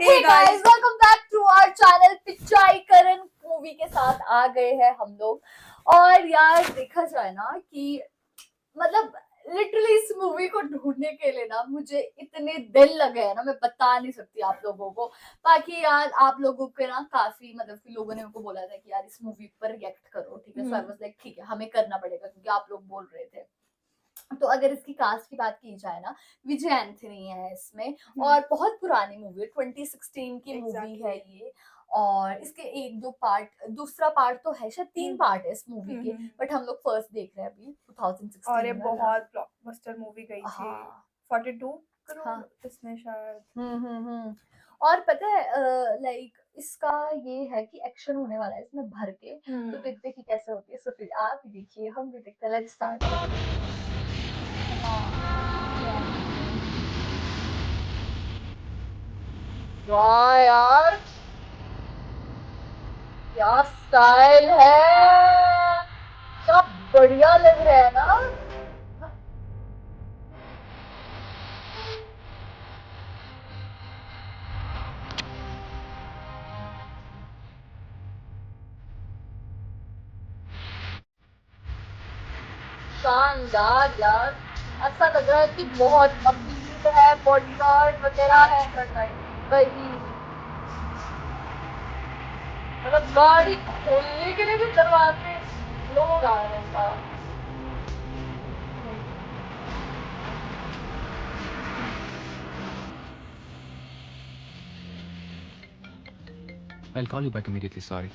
Hey guys, welcome back to our channel Pichai Karan movie के साथ आ गए हैं हम लोग। और यार देखा जाए ना कि मतलब लिटरली इस मूवी को ढूंढने के लिए ना मुझे इतने दिन लगे हैं ना, मैं बता नहीं सकती आप लोगों को। बाकी यार आप लोगों के ना काफी मतलब कि लोगों ने मेरे को बोला था कि यार इस मूवी पर रिएक्ट करो, ठीक है। सो आई वाज लाइक ठीक है, हमें करना पड़ेगा क्योंकि आप लोग बोल रहे थे। तो अगर इसकी कास्ट की बात की जाए ना, विजय एंथनी है इसमें और बहुत पुरानी मूवी है, 2016 की मूवी है ये। और इसके एक दो पार्ट, दूसरा पार्ट तो है, शायद 3 पार्ट है इस मूवी के, बट हम लोग फर्स्ट देख रहे हैं अभी 2016 और ये में। बहुत ब्लॉकबस्टर मूवी गई थी। हाँ 42 करोड़ हाँ इसने शायद। और पता है लाइक इसका ये है कि एक्शन होने वाला है इसमें भर के, तो देखते हैं कि कैसे होती है। सो फिर आप भी देखिए, हम भी देखते हैं। Let's start. वाह यार, क्या स्टाइल है, क्या बढ़िया लग रहा है ना। शानदार यार, ऐसा लग रहा है कि बहुत अमीर है, बॉडीगार्ड वगैरह है वही। मतलब गाड़ी खोलने के लिए भी दरवाजे लोग आ रहे हैं। I'll call you back immediately, sorry.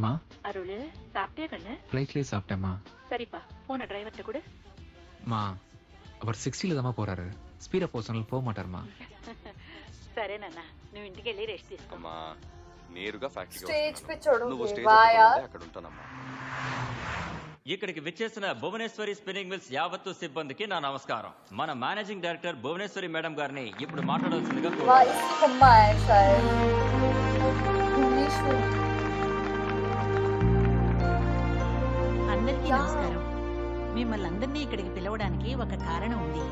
மா அருளு சாப்பிட்டே கண்ணு? ஃப்ளைட்லேயே சாப்பிட்டேம்மா. சரிப்பா, போன டிரைவர்கிட்ட கூட. மா அவர் 60ல தாம்மா போறாரு. స్పీడ్ అప్ అవసరం పోக మాటారమ్మా. సరే నాన్న, నువ్వు ఇంటికి వెళ్ళి రెస్ట్ తీసుకో. అమ్మా నేరుగా ఫ్యాక్టరీకి స్టేజ్ వస్తున్నాను. पे छोड़ो నువ్వు స్టేజ్ वाह ఎక్కడ यार। ఉంటే అక్కడ ఉంటానమ్మా. ఇక్కడికి విచ్చేసిన భువనేశ్వరి స్పిన్నింగ్ మిల్స్ యావత్తు సిబ్బందికి నా నమస్కారం. మన మేనేజింగ్ డైరెక్టర్ భువనేశ్వరి మేడం గారిని ఇప్పుడు మాట్లాడాల్సిందిగా वाह, इसकी मम्मा है शायद भुवनेश्वरी। అందరికీ నమస్కారం. మిమ్మల్ని అందరినీ ఇక్కడికి పిలవడానికి ఒక కారణం ఉంది.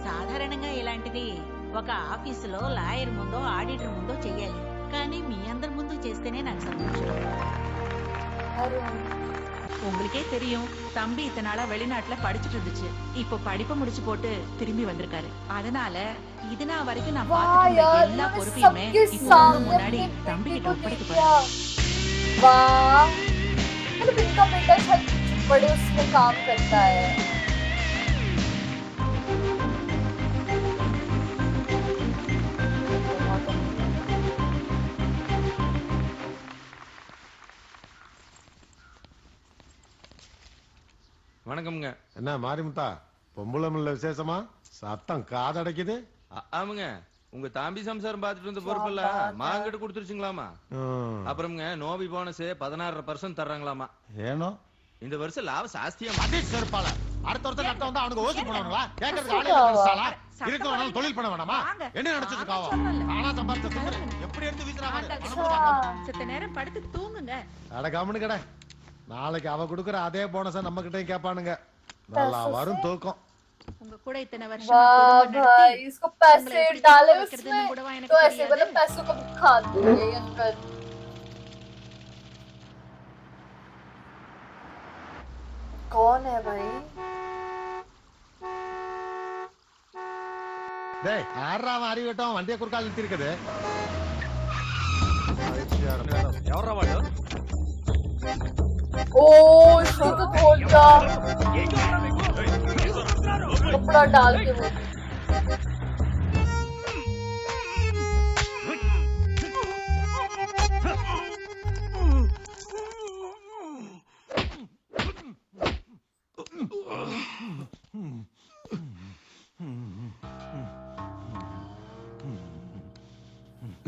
సాధారణంగా ఇలాంటిది ఒక ఆఫీసులో లాయర్ ముందో ఆడిటర్ ముందో చెయ్యాలి, కానీ మీ అందరి ముందు చేస్తేనే నాకు సంతోషం. உங்களுக்கே தெரியும், தம்பி இத்தனை நாளா வெளிநாட்டுல படிச்சுட்டு இருந்துச்சு. இப்போ படிப்பை முடிச்சு போட்டு திரும்பி வந்திருக்காரு. அதனால இது நான் வரைக்கும் நான் பார்த்துட்டு இருந்த எல்லா பொறுப்பையுமே இப்போ உங்க முன்னாடி தம்பி கிட்ட ஒப்படைக்க போறேன். वाह, मतलब इनका बेटा शायद बड़े उसमें काम करता है। வணக்கம்ங்க. என்ன மாரிமுத்தா, பொம்பளமில்ல விசேஷமா? சத்தம் காதடைக்குது. ஆமாங்க, உங்க தாம்பி சம்சாரம் பார்த்துட்டு இருந்த பொறுப்பெல்லாம் மாங்கிட்ட கொடுத்துருச்சுங்களாமா. அப்புறம்ங்க நோபி போனஸ் 16% தர்றாங்களாமா. ஏனோ இந்த வருஷம் லாபம் சாஸ்தியா செருப்பால அடுத்த வருஷம் நட்ட வந்தா அவனுக்கு ஓசி பண்ணுவாங்களா? கேட்கறதுக்கு ஆளே பேசாலா? இருக்கவனால தொழில் பண்ண வேண்டாமா? என்ன நினைச்சிட்டு இருக்காவோ? ஆனா சம்பாதிச்ச சுந்தர எப்படி எடுத்து வீசுறாங்க? சித்த நேரம் படுத்து தூங்குங்க. அட கம்முனு கடை. நாளைக்கு அவ கொடுக்குற அதே போனஸ நம்ம கிட்டயும் கேட்பானுங்க. நல்லா வரும் தூக்கம். உங்க கூட இத்தனை வருஷம் वाह भाई, इसको पैसे डाले उसमें तो ऐसे मतलब पैसों को खा दूंगे अंकल। कौन है भाई? டேய், யாரா மாறி விட்டோம் வண்டியை குறுக்கால நிறுத்தி இருக்குது. ఎవర్రా వాడు? ओ इसको तो धोल का कपड़ा डाल के वो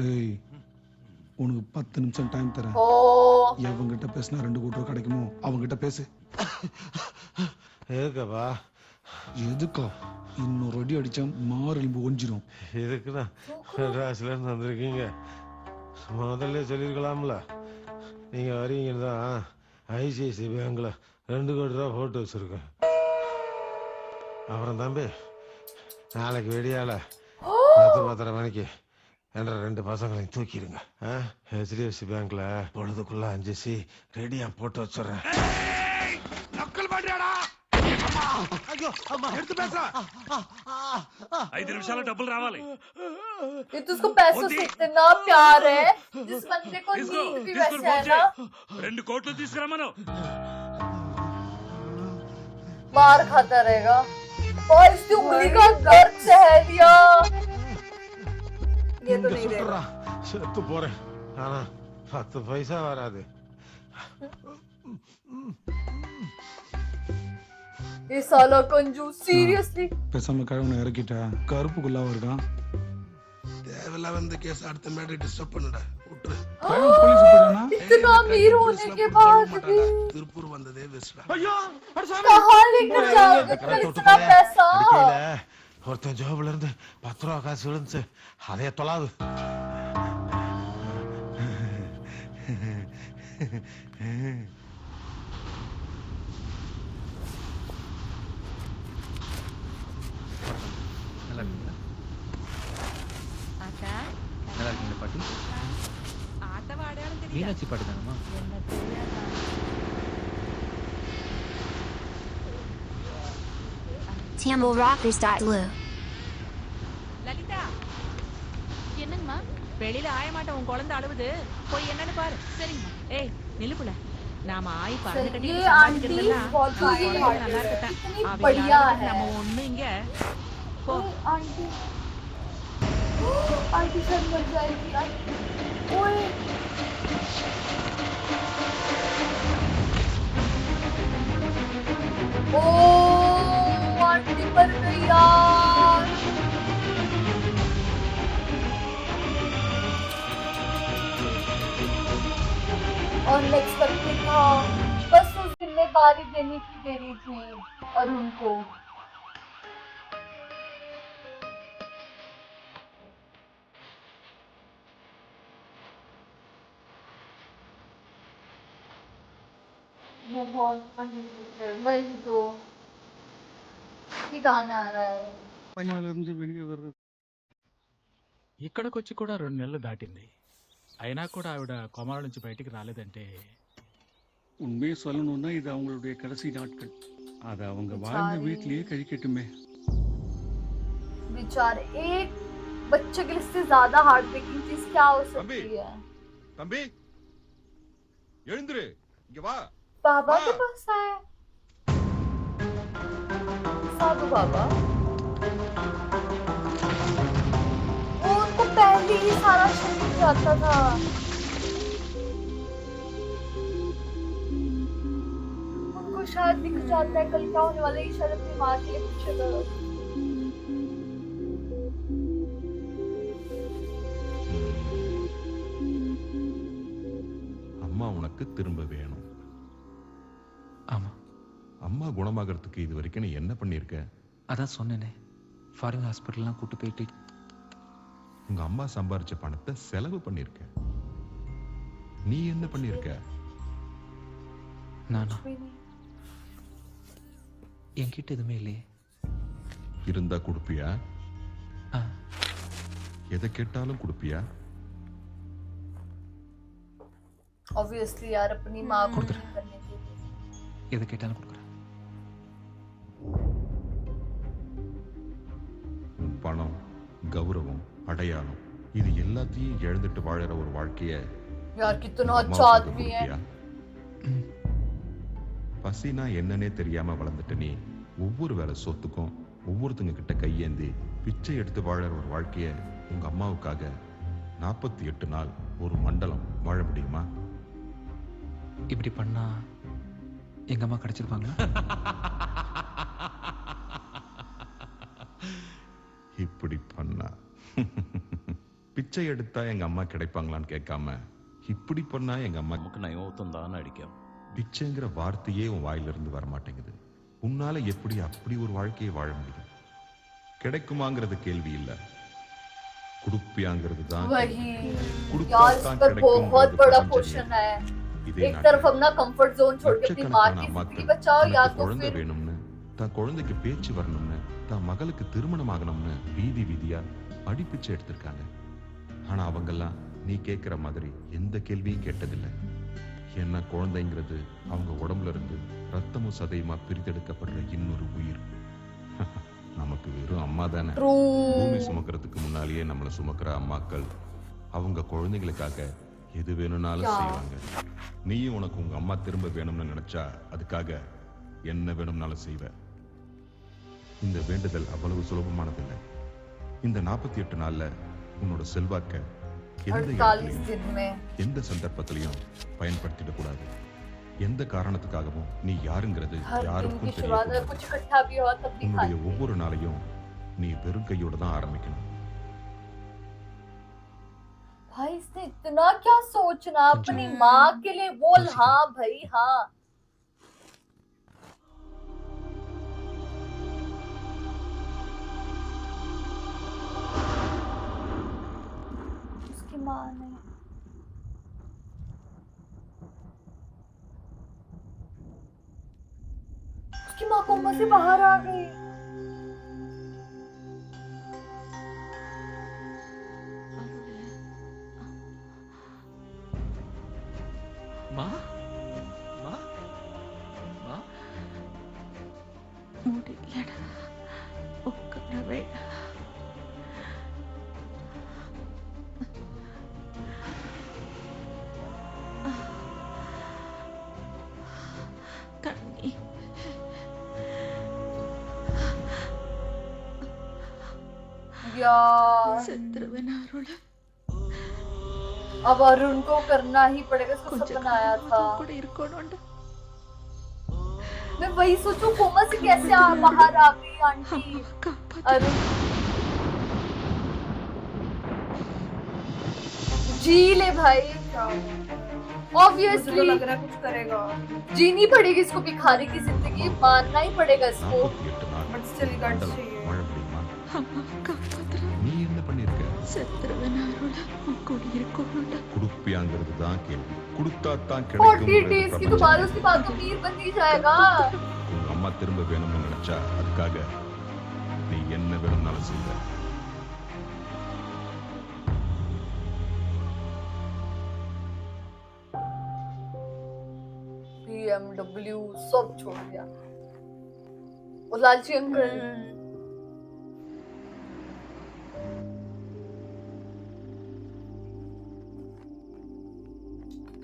ஏய், உனக்கு 10 நிமிஷம் டைம் தரேன். ओ எவங்கிட்ட பேசினா 2 கூட்டர் கிடைக்குமோ அவங்கிட்ட பேசு. எதுக்குப்பா? எதுக்கா? இன்னொரு அடி அடிச்சா மாரெலும்பு ஒஞ்சிரும். எதுக்குண்ணா மெட்ராஸ்ல இருந்து வந்திருக்கீங்க? முதல்ல சொல்லிருக்கலாம்ல. நீங்க வரீங்கன்னு தான் ஐசிஐசி பேங்க்ல 2 கோடி ரூபா போட்டு வச்சிருக்கேன். அப்புறம் தம்பி, நாளைக்கு வெடியால 10:30 மணிக்கு என்ற 2 பசங்களையும் தூக்கிடுங்க. HDFC பேங்க்ல பொழுதுக்குள்ள 5 ரெடியா போட்டு வச்சுறேன். நக்கல் பண்றியாடா? ஐயோ அம்மா எடுத்து பேச. 5 నిమిషాల డబ్బులు రావాలి. ये तो उसको पैसों से इतना प्यार है, जिस बंदे को नींद भी वैसे है ना. 2 కోట్లు తీసుకురమ్మను. मार खाता रहेगा और इसकी उंगली का दर्द सह लिया. ये तो नहीं रहेगा. செத்து போறேன். ஆனா 10 பைசா வராது. ये साला कंजूस सीरियसली. பேசாம கழுவுன இறக்கிட்டா கருப்பு குல்லாவ இருக்கான். தேவையில்லாம இந்த கேஸ் அடுத்த மேட்டர் டிஸ்டர்ப் பண்ணுடா. விட்டுரு. போலீஸ் போறானா? इतना अमीर होने के बाद भी திருப்பூர் வந்ததே வெஸ்டா. ஐயோ அட சாமி. कहाँ लेकर जाओगे फिर इतना पैसा? ஒருத்தன் ஜாப்ல இருந்து 10 ரூபா காசு விழுந்துச்சு. அதே தொலாது. நல்லா இருக்கீங்களா? அக்கா நல்லா இருக்கீங்களா பாட்டி? ஆட்டவ அடையாளம் தெரியுதா? மீனாட்சி பாட்டி தானம்மா? என்ன தெரியாதா? Tamil Rockers.lu. லலிதா என்னங்கம்மா? வெளியில ஆயமாட்ட உன் குழந்தை அழுவுது, போய் என்னன்னு பாரு. சரிங்கம்மா. ஏய் நிலுப்புல, நாம ஆய் பறந்து கட்டி ये சம்பாதிக்கிறதெல்லாம் आंटी बहुत குழந்தை sweet நல்லா இருக்கட்டா. कितनी அவ बढ़िया இல்லாததுக்கு है. நம்ம ஒண்ணு இங்க போ. आंटी आंटी सर मर जाएगी. ओए ओ आंटी मर गई यार. अनएक्सपेक्टेड था. बस उस जिम्मेदारी देने की देरी थी अरुण को. वही तो गाना आ रहा है. இருந்து வெளியே வர்றது. ఇక్కడికొచ్చి కూడా 2 నెలలు దాటింది. అయినా కూడా ఆవిడ కొమాల నుంచి బయటికి రాలేదంటే உண்மையை சொல்லணும்னா இது அவங்களுடைய கடைசி நாட்கள். அத அவங்க வாழ்ந்த வீட்டிலேயே கழிக்கட்டுமே. बेचारे एक बच्चे के लिए इससे ज्यादा हार्ट ब्रेकिंग चीज क्या हो सकती है? தம்பி எழுந்துரு. இங்க வா. बाबा के पास आए साधु बाबा. वो उनको पहले ही सारा शरीर जाता था. उनको शायद दिख जाता है कल क्या होने वाला है. शायद अपनी माँ के लिए पूछेगा. அம்மா உனக்கு திரும்ப வேணும். ஆமா, அம்மா குணமாகறதுக்கு இது வரைக்கும் நீ என்ன பண்ணிருக்க? அதான் சொன்னேனே, ஃபாரின் ஹாஸ்பிட்டல்லாம் கூட்டு போயிட்டு உங்க அம்மா சம்பாரிச்ச பணத்தை செலவு பண்ணிருக்க. நீ என்ன பண்ணிருக்க? நானா? என்கிட்ட எதுவுமே இல்லையே. இருந்தா கொடுப்பியா? ஆ, எதை கேட்டாலும் கொடுப்பியா? ऑब्वियसली यार अपनी माँ को கொடுத்துரு. नहीं करने के लिए. எதை கேட்டாலும் கொடுக்குறேன். உன் பணம், கௌரவம், அடையாளம் இது எல்லாத்தையும் இழந்துட்டு வாழற ஒரு வாழ்க்கைய यार कितना உங்க अच्छा அம்மாவுக்கு आदमी है. கொடுப்பியா? பசினா என்னன்னே தெரியாம வளர்ந்துட்ட நீ ஒவ்வொரு வேளை சொத்துக்கும் ஒவ்வொருத்தங்க கிட்ட கையேந்தி பிச்சை எடுத்து வாழற ஒரு வாழ்க்கைய உங்க அம்மாவுக்காக 48 நாள் ஒரு மண்டலம் வாழ முடியுமா? இப்படி பண்ணா எங்க அம்மா கிடைச்சிருப்பாங்களா? இப்படி பண்ணா పిచ్చ ఎడుతా ఎంగ అమ్మ கிடைப்பாங்களான்னு கேட்காம இப்படி பண்ணா எங்க அம்மாக்கு நயம் అవుతుందాன்னு அடிக்கும். பிச்சைங்கிற வார்த்தையே உன் வாயிலிருந்து வரமாட்டேங்குது. உன்னால எப்படி அப்படி ஒரு வாழ்க்கையை வாழ முடியும்? கிடைக்குமாங்கிறது கேள்வி இல்ல, குடுப்பியாங்கிறது தான். वही यार इस पर बहुत बड़ा क्वेश्चन है. एक तरफ अपना कंफर्ट जोन छोड़ के अपनी माँ की जिंदगी बचाओ या तो குழந்தை फिर வேணும்னு, தான் குழந்தைக்கு பேச்சு வரணும்னு, தான் மகளுக்கு திருமணம் ஆகணும்னு வீதி வீதியா அடிப்பிச்சை எடுத்திருக்காங்க. ஆனா அவங்கெல்லாம் நீ கேட்கிற மாதிரி எந்த கேள்வியும் கேட்டதில்லை. என்ன குழந்தைங்கிறது அவங்க உடம்புல இருந்து ரத்தமும் சதையுமா பிரித்தெடுக்கப்படுற இன்னொரு உயிர். நமக்கு வெறும் அம்மா தானே. பூமி சுமக்கிறதுக்கு முன்னாலேயே நம்மளை சுமக்கிற அம்மாக்கள் அவங்க குழந்தைகளுக்காக எது வேணும்னாலும் செய்வாங்க. நீயும் உனக்கு உங்க அம்மா திரும்ப வேணும்னு நினைச்சா அதுக்காக என்ன வேணும்னாலும் செய்வ. இந்த வேண்டுதல் அவ்வளவு சுலபமானதில்லை. இந்த 48 நாள்ல உன்னோட செல்வாக்க எந்த இடத்துலயும் எந்த சந்தர்ப்பத்திலையும் பயன்படுத்திடக் கூடாது. எந்த காரணத்துக்காகவும் நீ யாருங்கிறது யாருக்கும் தெரியாது. உன்னுடைய ஒவ்வொரு நாளையும் நீ வெறும் கையோட தான் ஆரம்பிக்கணும். भाई इसने इतना क्या सोचना अपनी माँ के लिए. बोल हाँ भाई हाँ. उसकी माँ ने उसकी माँ कोमा से बाहर आ गई. மா மா மா முடியலடா, உட்காரவே. தண்ணி. यार சத்ருவன் அருள். अब अरुण को करना ही पड़ेगा. इसको सपना आया था. मैं वही सोचूं कोमा से कैसे बाहर आ गई आंटी. अरुण जी ले भाई. ऑब्वियसली लग रहा है कुछ करेगा. जीनी पड़ेगी इसको. भिखारी की जिंदगी मानना ही पड़ेगा इसको. 48 நாள் बट स्टिल गट चाहिए. மழை பெய்யுமா? நீ என்ன பண்ணிருக்க? சத்ருவன் அருள் குடியிருக்கணும்டா. குடுப்பியாங்கிறது தான் கேள்வி. கொடுத்தா தான் 40 days கிடைக்கும். की तो बाद उसके बाद तो मीर बन ही जाएगा. உங்க அம்மா திரும்ப வேணும்னு நினைச்சா அதுக்காக நீ என்ன வேணும்னாலும் செய்வ. BMW सब छोड़ दिया. वो लालची अंकल.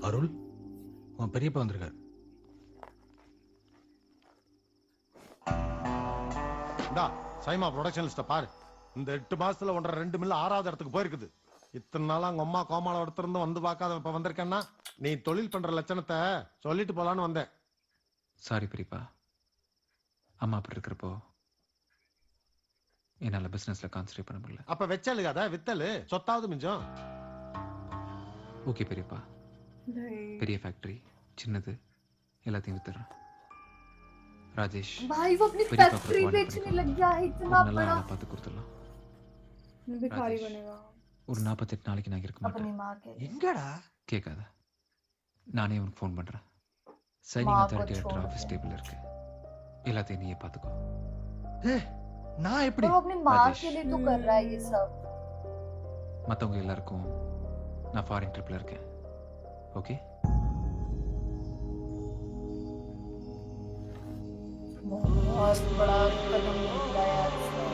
அருள், உன் பெரியப்பா வந்திருக்காரு. சைமா ப்ரொடக்ஷன் லிஸ்ட பாரு. இந்த 8 மாசத்துல 1.5 மில்ல 6வது இடத்துக்கு போயிருக்குது. இத்தனை நாளா அவங்க அம்மா கோமால எடுத்திருந்து வந்து பார்க்காத இப்ப வந்திருக்கேன்னா நீ தொழில் பண்ற லட்சணத்தை சொல்லிட்டு போலான்னு வந்தேன். சாரி பெரியப்பா, அம்மா அப்படி இருக்கிறப்போ என்னால பிசினஸ்ல கான்சென்ட்ரேட் பண்ண முடியல. அப்ப வெச்சலு கதை வித்தலு சொத்தாவது மிஞ்சம். ஓகே பெரியப்பா, பெரிய ஃபேக்டரி சின்னது எல்லாத்தையும் வித்துறேன். ராஜேஷ் भाई वो अपनी फैक्ट्री बेचने लग गया है. इतना நல்லா बड़ा. பார்த்து கொடுத்துடலாம். भिखारी बनेगा. ஒரு 48 நாளைக்கு நான் இருக்க अपनी மாட்டேன். माँ के எங்கடா? கேட்காத, நானே உனக்கு ஃபோன் பண்றேன். சைனிங் माँ को அத்தாரிட்டி छोड़ லெட்டர் ஆஃபீஸ் दे. டேபிள் இருக்கு. எல்லாத்தையும் நீயே பார்த்துக்கோ. நான் எப்படி? वो अपनी माँ राजेश। के लिए तो कर रहा है ये सब. மற்றவங்க எல்லாருக்கும் நான் ஃபாரின் ட்ரிப்ல இருக்கேன். ஓகே, बहुत बड़ा कदम निकला यार इसने.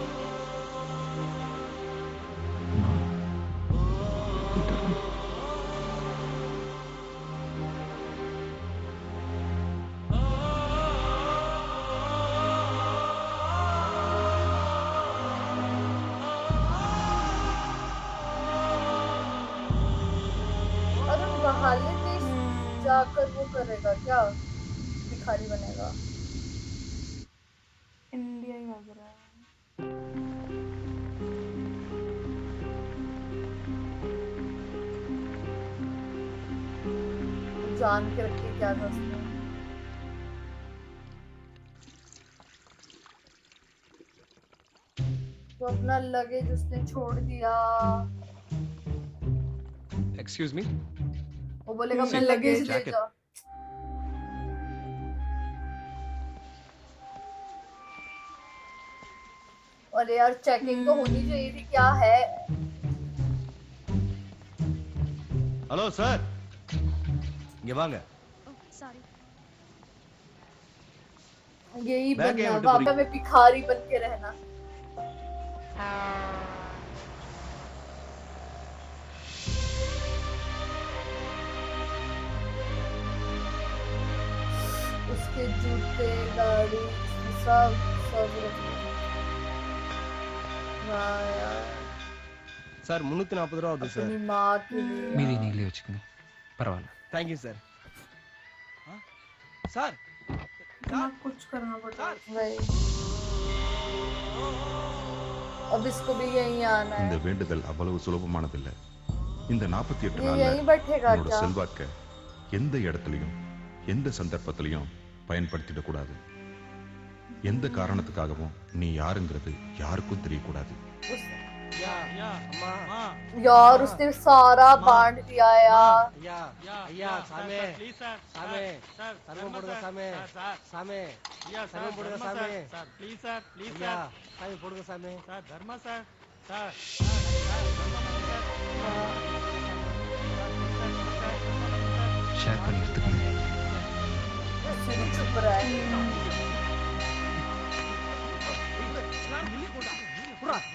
अरुण बाहर देश जाकर वो करेगा क्या? भिखारी बनेगा. इंडिया ही लग रहा है. जान के रखे क्या था उसने. वो अपना लगेज उसने छोड़ दिया. एक्सक्यूज मी, वो बोलेगा अपना लगेज ले जाओ. अरे यार चेकिंग तो होनी चाहिए थी. क्या है ஹலோ சார், இங்க வாங்க. यही बैग बनना है, वहां पे मैं भिखारी बन के रहना। उसके जूते गाड़ी सब सब रख लो। वाह यार, சார் 340 ரூபா ஆகுது சார். अपनी माँ के लिए மீதி நீங்களே வச்சுக்கோங்க, பரவாயில்ல. Thank you sir. சார் इतना कुछ करना पड़ता है। वही, अब इसको भी यहीं आना இந்த है। வேண்டுதல் அவ்வளவு சுலபமானதில்லை. இந்த 48 ये நாள்ல यहीं बैठेगा உன்னோட क्या? செல்வாக்க எந்த இடத்துலயும் எந்த சந்தர்ப்பத்திலையும் பயன்படுத்திடக்கூடாது. எந்த காரணத்துக்காகவும் நீ யாருங்கிறது யாருக்கும் தெரியக்கூடாது. यार उसने सारा बांट दिया यार। ஷேர் பண்ணி எடுத்துக்கோங்க. उससे भी चुप रहा है।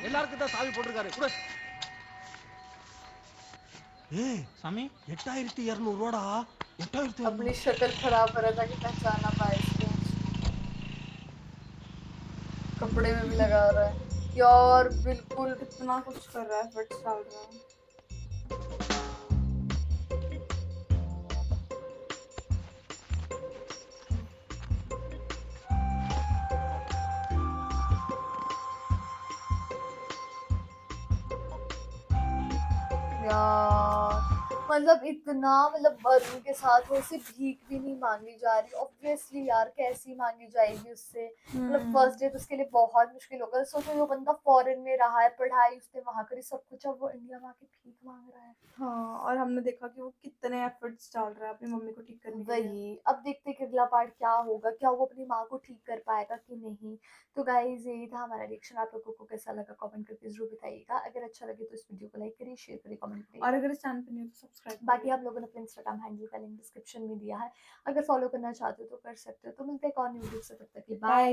எல்லாருக்கும் தான் சாவி போட்டிருக்காரு. கூட ஏய் சாமி 8200 ரூபாடா. 8200. अपनी शक्ल खराब कर रहा था कि पहचाना पाए इसको। कपड़े में भी लगा रहा है यार, बिल्कुल इतना कुछ कर रहा है, एफर्ट्स डाल रहा है। यार मतलब इतना, मतलब वरुण के साथ वो उसे भीख भी नहीं मांगी जा रही। ऑब्वियसली यार कैसी मांगी जाएगी उससे। मतलब फर्स्ट डे तो उसके लिए बहुत मुश्किल होगा। सोचो वो बंदा फॉरेन में रहा है, पढ़ाई उसने वहां करी सब कुछ, अब वो इंडिया में आके भीख मांग रहा है। हाँ, और हमने देखा कि वो कितने एफर्ट्स डाल रहा है अपनी मम्मी को ठीक करने के लिए। वही, अब देखते हैं कि अगला पार्ट क्या होगा, क्या वो अपनी माँ को ठीक कर पाएगा कि नहीं। तो गाइज यही था हमारा रिएक्शन। आप लोगों को कैसा लगा कमेंट करके जरूर बताइएगा। अगर अच्छा लगे तो इस वीडियो को लाइक करिए, शेयर करिए, कमेंट करिए। और अगर इस चैनल पे नहीं हो तो सब्सक्राइब बाकी आप लोगों ने अपना इंस्टाग्राम हैंडल का लिंक डिस्क्रिप्शन में दिया है, अगर फॉलो करना चाहते हो तो कर सकते हो। तो मिलते हैं एक और न्यू वीडियो से, तब तक के लिए बाय।